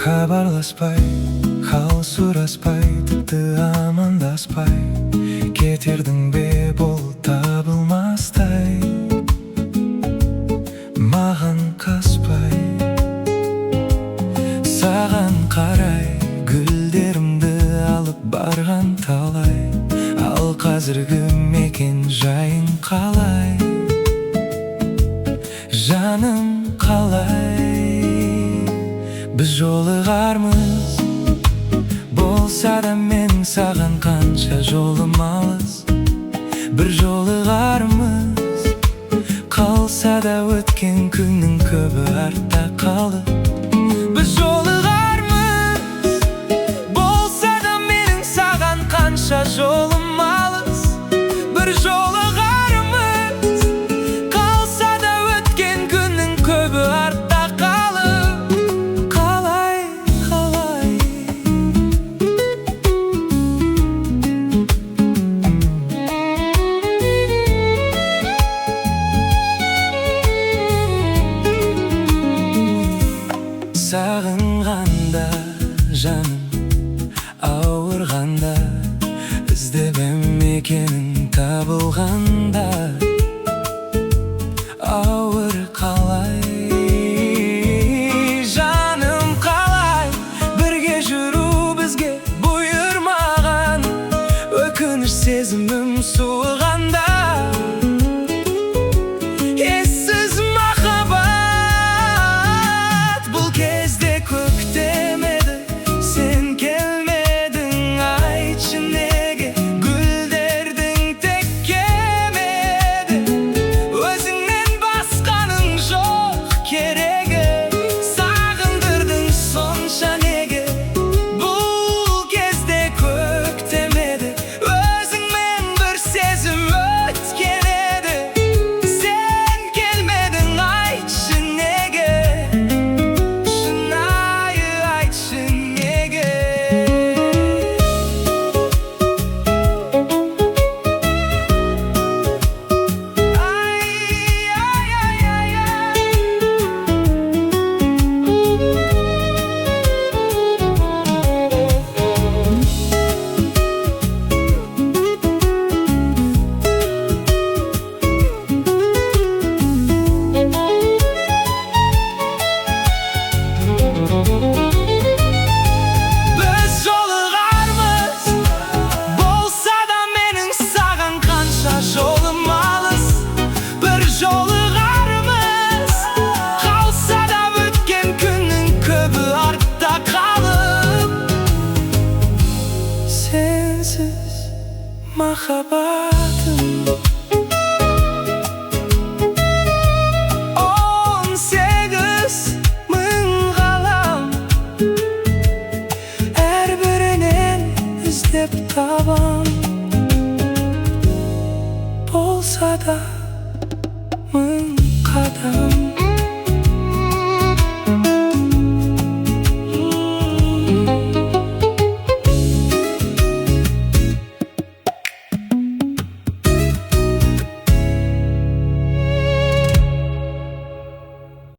Хабарласпай, хал сұраспай, тіпті амандаспай кетердің бе бұл табылмастай, маған қаспай. Саған қарай гүлдерімді алып барған талай, ал қазіргі мекен жайың қалай? Жаным қалай? Біз жолығармыз, болса да мен саған қанша жолым алыс. Бір жолығармыз, қалса да өткен күннің көбі артта қалды. Біз жолығармыз, болса да менің саған қанша жолым алыс. Бір жолығармыз, қалса да өткен күннің көбі артта қалды. Сағынғанда жаным ауырғанда, іздеп мекенің табылғанда, ауыр қалай? Жаным қалай? Бірге жүру бізге бұйырмаған, өкініш сезімім суығанда.